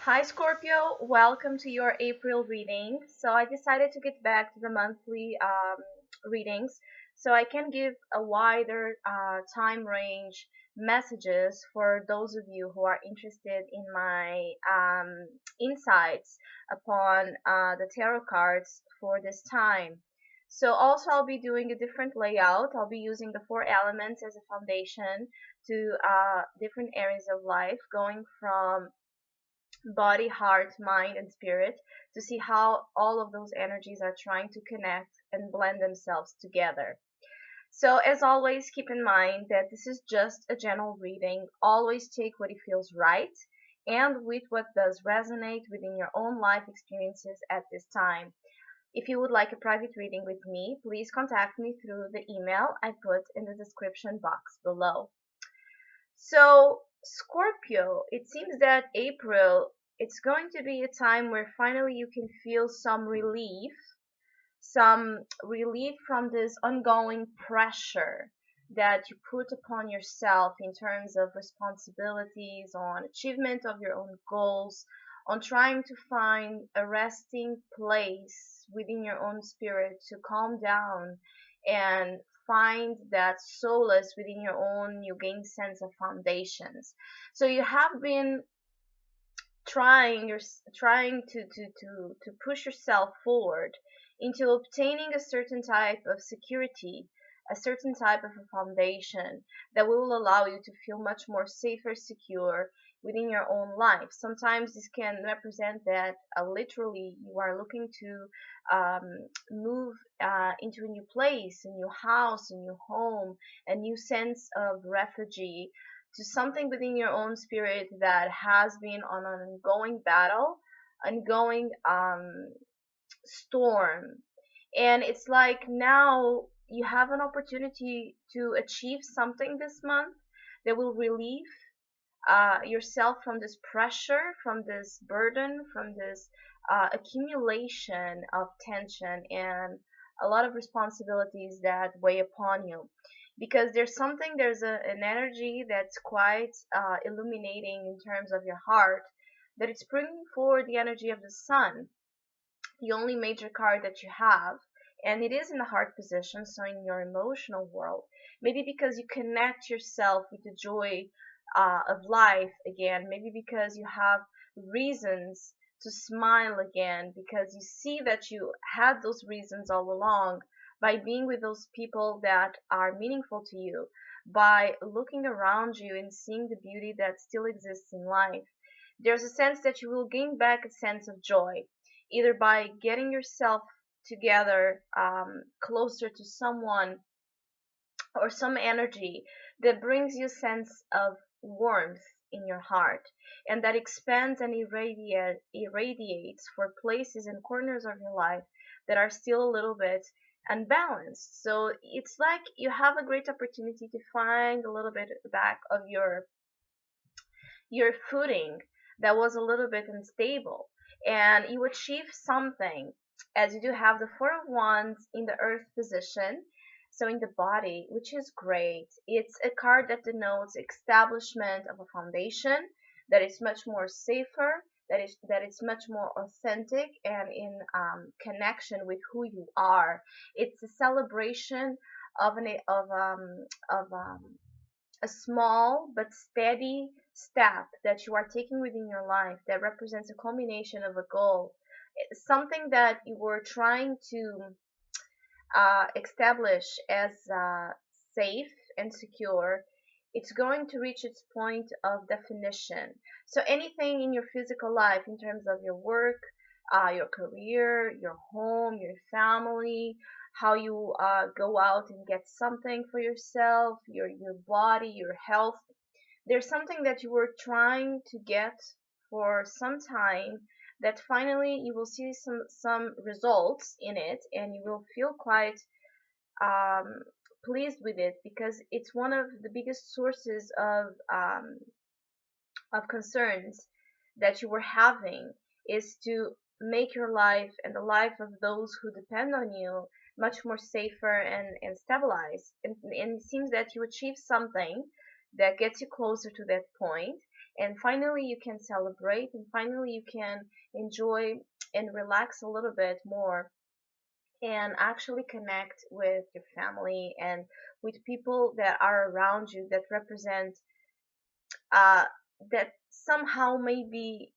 Hi Scorpio, welcome to your April reading. So I decided to get back to the monthly readings so I can give a wider time range messages for those of you who are interested in my insights upon the tarot cards for this time. So also I'll be doing a different layout. I'll be using the four elements as a foundation to different areas of life, going from body, heart, mind, and spirit to see how all of those energies are trying to connect and blend themselves together. So, as always, keep in mind that this is just a general reading. Always take what it feels right and with what does resonate within your own life experiences at this time. If you would like a private reading with me, please contact me through the email I put in the description box below. So, Scorpio, it seems that April, it's going to be a time where finally you can feel some relief from this ongoing pressure that you put upon yourself in terms of responsibilities, on achievement of your own goals, on trying to find a resting place within your own spirit to calm down and find that solace within your own you gain sense of foundations. So you have been trying to push yourself forward into obtaining a certain type of security, a certain type of a foundation that will allow you to feel much more safer, secure within your own life. Sometimes this can represent that literally you are looking to move into a new place, a new house, a new home, a new sense of refuge, to something within your own spirit that has been on an ongoing battle, ongoing storm. And it's like now you have an opportunity to achieve something this month that will relieve yourself from this pressure, from this burden, from this accumulation of tension and a lot of responsibilities that weigh upon you. Because there's an energy that's quite illuminating in terms of your heart, that it's bringing forward the energy of the sun, the only major card that you have, and it is in the heart position, so in your emotional world. Maybe because you connect yourself with the joy of life again, maybe because you have reasons to smile again, because you see that you had those reasons all along by being with those people that are meaningful to you, by looking around you and seeing the beauty that still exists in life. There's a sense that you will gain back a sense of joy, either by getting yourself together, closer to someone or some energy that brings you a sense of warmth in your heart, and that expands and irradiates for places and corners of your life that are still a little bit unbalanced. So it's like you have a great opportunity to find a little bit back of your footing that was a little bit unstable, and you achieve something, as you do have the Four of Wands in the Earth position, so in the body, which is great. It's a card that denotes establishment of a foundation that is much more safer, that is much more authentic and in connection with who you are. It's a celebration of a small but steady step that you are taking within your life that represents a culmination of a goal. Something that you were trying to establish as safe and secure, it's going to reach its point of definition. So anything in your physical life, in terms of your work, your career, your home, your family, how you go out and get something for yourself, your body, your health, there's something that you were trying to get for some time, that finally you will see some results in it, and you will feel quite um, pleased with it, because it's one of the biggest sources of concerns that you were having, is to make your life and the life of those who depend on you much more safer and stabilized. And it seems that you achieve something that gets you closer to that point, and finally you can celebrate, and finally you can enjoy and relax a little bit more, and actually connect with your family and with people that are around you, that represent uh, that somehow may be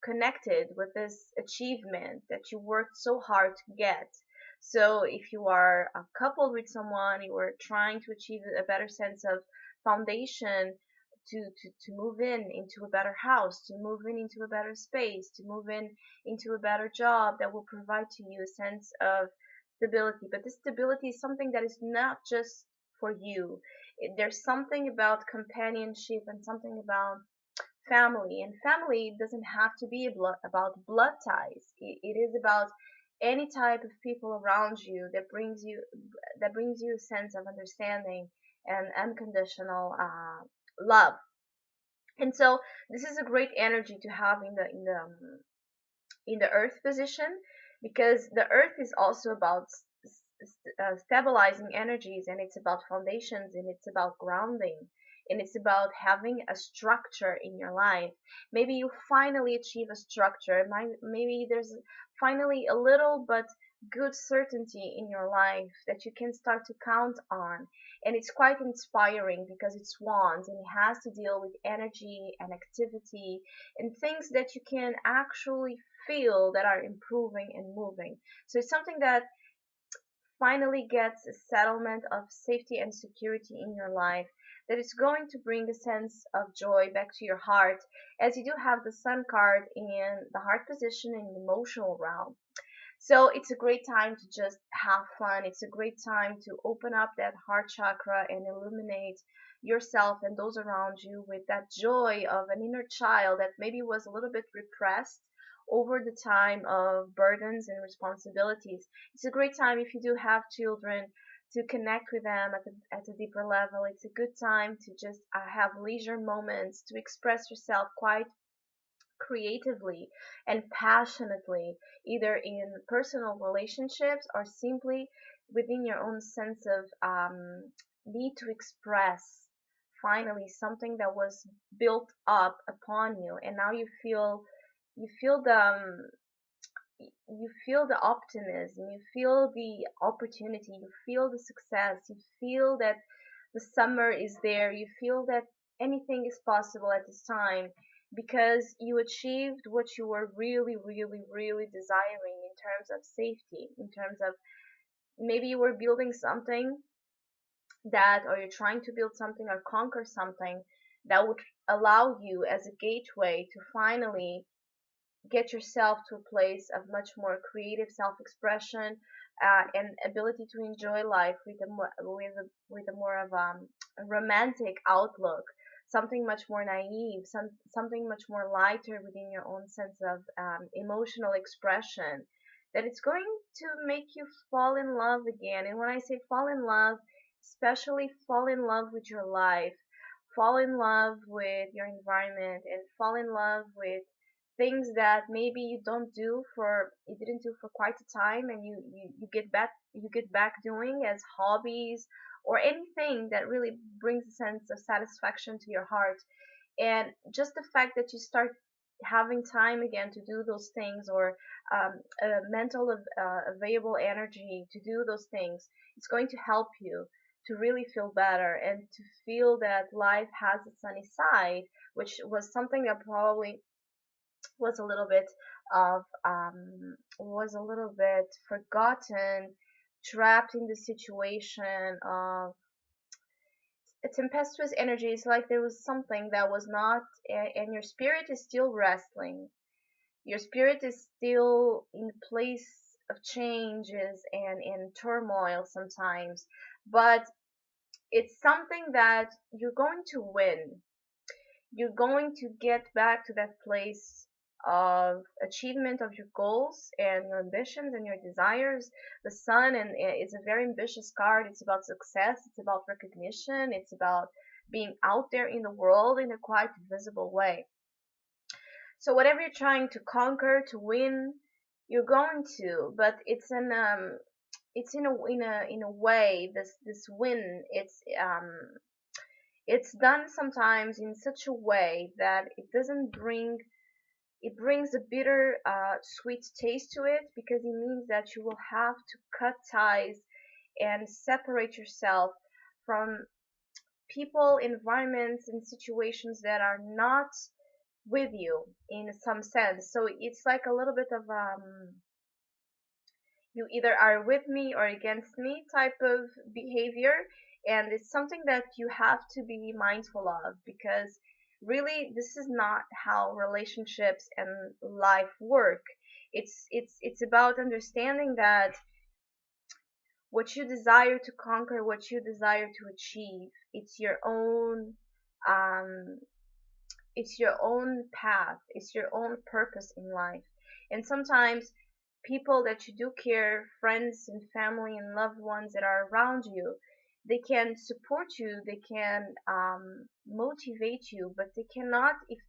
connected with this achievement that you worked so hard to get. So if you are coupled with someone, you are trying to achieve a better sense of foundation to move in into a better house, to move in into a better space, to move in into a better job that will provide to you a sense of stability. But this stability is something that is not just for you. There's something about companionship and something about family, and family doesn't have to be about blood ties. It is about any type of people around you that brings you a sense of understanding and unconditional love. And so this is a great energy to have in the earth position, because the earth is also about stabilizing energies, and it's about foundations, and it's about grounding, and it's about having a structure in your life. Maybe you finally achieve a structure. Maybe there's finally a little but good certainty in your life that you can start to count on, and it's quite inspiring because it's wands, and it has to deal with energy and activity and things that you can actually feel that are improving and moving. So it's something that finally gets a settlement of safety and security in your life, that is going to bring a sense of joy back to your heart, as you do have the sun card in the heart position in the emotional realm. So it's a great time to just have fun. It's a great time to open up that heart chakra and illuminate yourself and those around you with that joy of an inner child that maybe was a little bit repressed over the time of burdens and responsibilities. It's a great time if you do have children to connect with them at a deeper level. It's a good time to just have leisure moments to express yourself quite creatively and passionately, either in personal relationships or simply within your own sense of need to express finally something that was built up upon you, and now you feel the optimism, you feel the opportunity, you feel the success, you feel that the summer is there, you feel that anything is possible at this time, because you achieved what you were really, really, really desiring in terms of safety, in terms of maybe you were building something that, or you're trying to build something or conquer something that would allow you as a gateway to finally get yourself to a place of much more creative self-expression, and ability to enjoy life with a more of a romantic outlook, something much more naive, something much more lighter within your own sense of emotional expression, that it's going to make you fall in love again. And when I say fall in love, especially fall in love with your life, fall in love with your environment, and fall in love with things that maybe you didn't do for quite a time, and you get back doing as hobbies, or anything that really brings a sense of satisfaction to your heart. And just the fact that you start having time again to do those things, or a mental available energy to do those things, it's going to help you to really feel better and to feel that life has a sunny side, which was something that probably was a little bit was a little bit forgotten, trapped in the situation of a tempestuous energy. It's like there was something that was not, and your spirit is still wrestling. Your spirit is still in a place of changes and in turmoil sometimes, but it's something that you're going to win. You're going to get back to that place of achievement of your goals and your ambitions and your desires. The sun, and it's a very ambitious card. It's about success, it's about recognition, it's about being out there in the world in a quite visible way. So whatever you're trying to conquer, to win, you're going to, but it's in a way, this win, It's done sometimes in such a way that it brings a bitter, sweet taste to it, because it means that you will have to cut ties and separate yourself from people, environments, and situations that are not with you in some sense. So it's like a little bit of you either are with me or against me type of behavior. And it's something that you have to be mindful of, because really this is not how relationships and life work. It's about understanding that what you desire to conquer, what you desire to achieve, um it's your own path, it's your own purpose in life. And sometimes people that you do care, friends and family and loved ones that are around you, they can support you, they can motivate you, but they cannot if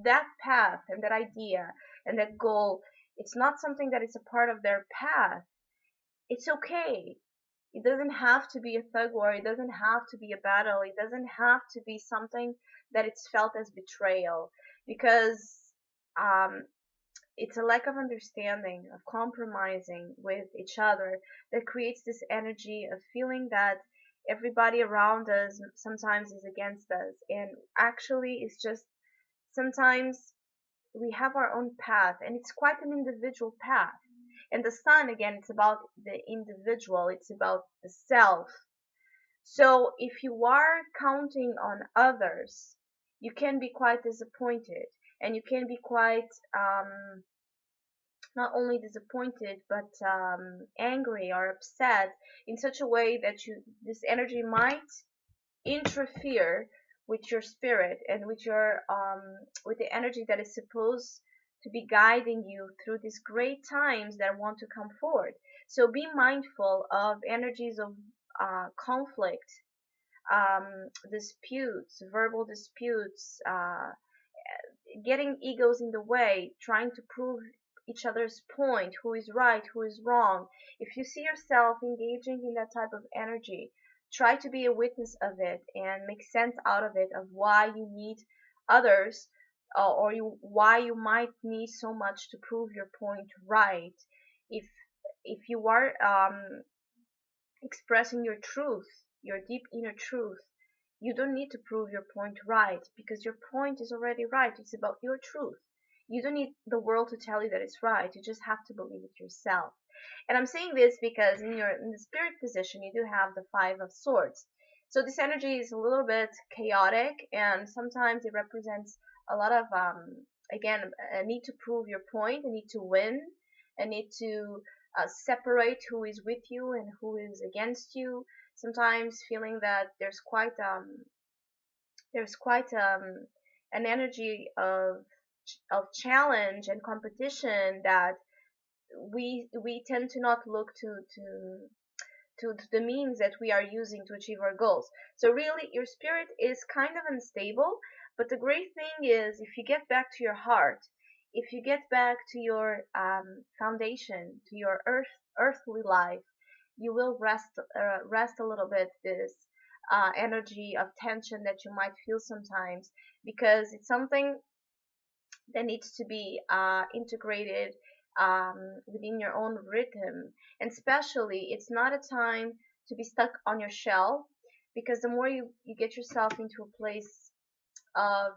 that path and that idea and that goal, it's not something that is a part of their path. It's okay. It doesn't have to be a thug war. It doesn't have to be a battle. It doesn't have to be something that it's felt as betrayal, because um, it's a lack of understanding, of compromising with each other, that creates this energy of feeling that everybody around us sometimes is against us. And actually, it's just sometimes we have our own path, and it's quite an individual path. And the sun, again, it's about the individual, it's about the self. So if you are counting on others, you can be quite disappointed, and you can be quite not only disappointed but angry or upset in such a way that you this energy might interfere with your spirit and with the energy that is supposed to be guiding you through these great times that want to come forward. So be mindful of energies of conflict, disputes, verbal disputes, getting egos in the way, trying to prove each other's point, who is right, who is wrong. If you see yourself engaging in that type of energy, try to be a witness of it and make sense out of it, of why you need others, why you might need so much to prove your point right. If you are expressing your truth, your deep inner truth, you don't need to prove your point right, because your point is already right. It's about your truth. You don't need the world to tell you that it's right. You just have to believe it yourself. And I'm saying this because in the spirit position, you do have the Five of Swords. So this energy is a little bit chaotic, and sometimes it represents a lot of again, a need to prove your point, a need to win, a need to separate who is with you and who is against you. Sometimes feeling that there's quite an energy of challenge and competition, that we tend to not look to the means that we are using to achieve our goals. So really, your spirit is kind of unstable, but the great thing is, if you get back to your heart, if you get back to your foundation, to your earthly life, you will rest a little bit this energy of tension that you might feel sometimes, because it's something that needs to be integrated within your own rhythm. And especially, it's not a time to be stuck on your shell, because the more you get yourself into a place of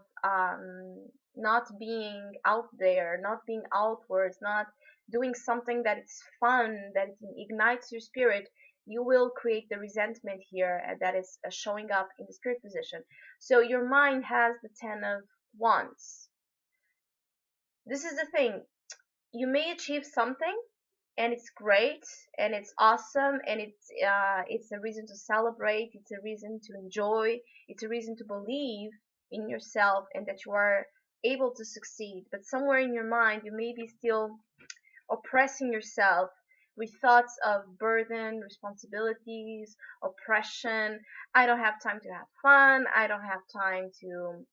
not being out there, not being outwards, not doing something that is fun, that ignites your spirit, you will create the resentment here that is showing up in the spirit position. So your mind has the Ten of Wands. This is the thing. You may achieve something, and it's great, and it's awesome, and it's a reason to celebrate, it's a reason to enjoy, it's a reason to believe in yourself and that you are able to succeed. But somewhere in your mind, you may be still oppressing yourself with thoughts of burden, responsibilities, oppression. I don't have time to have fun, I don't have time to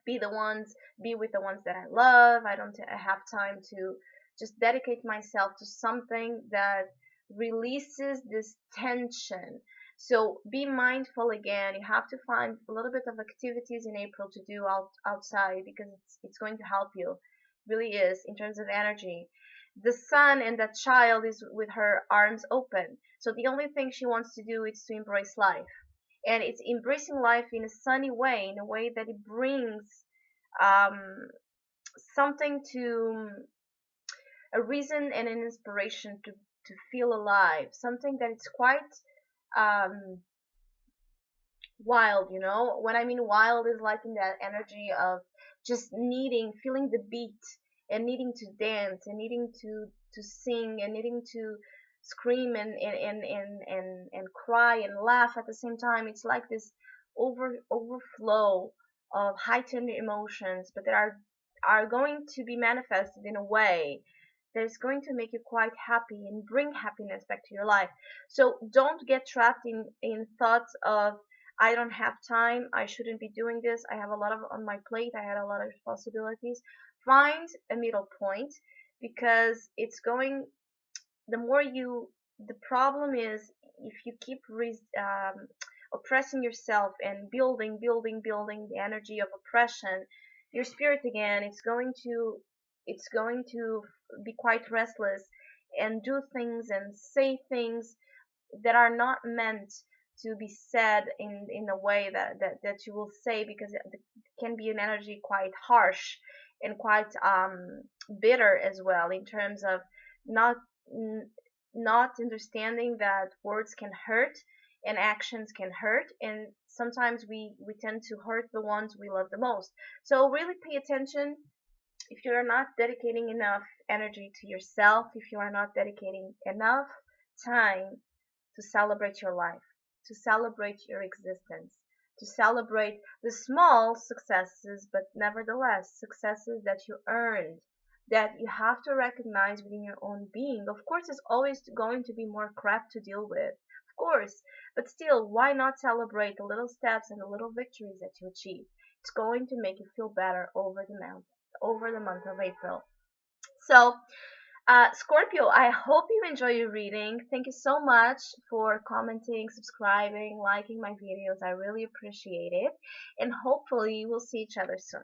be with the ones that I love. I don't have time to just dedicate myself to something that releases this tension, So be mindful again. You have to find a little bit of activities in April to do outside, because it's going to help you. Really is, in terms of energy. The sun and that child is with her arms open. So the only thing she wants to do is to embrace life. And it's embracing life in a sunny way, in a way that it brings um, something to, a reason and an inspiration to feel alive, something that it's quite um, wild. What I mean wild is like in that energy of just needing, feeling the beat, and needing to dance, and needing to sing, and needing to scream and cry and laugh at the same time. It's like this overflow of heightened emotions, but that are going to be manifested in a way that is going to make you quite happy and bring happiness back to your life. So don't get trapped in thoughts of, I don't have time, I shouldn't be doing this, I have a lot of on my plate, I had a lot of responsibilities. Find a middle point, because it's going, the more you, the problem is, if you keep oppressing yourself and building the energy of oppression, your spirit again, it's going to be quite restless, and do things and say things that are not meant to be said in a way that you will say, because it can be an energy quite harsh and quite bitter as well, in terms of not n- not understanding that words can hurt and actions can hurt, and sometimes we tend to hurt the ones we love the most. So really pay attention. If you are not dedicating enough energy to yourself, if you are not dedicating enough time to celebrate your life, to celebrate your existence, to celebrate the small successes, but nevertheless successes that you earned, that you have to recognize within your own being. Of course, there's always going to be more crap to deal with, of course, but still, why not celebrate the little steps and the little victories that you achieve? It's going to make you feel better over the month of April. So, Scorpio, I hope you enjoy your reading. Thank you so much for commenting, subscribing, liking my videos. I really appreciate it. And hopefully, we'll see each other soon.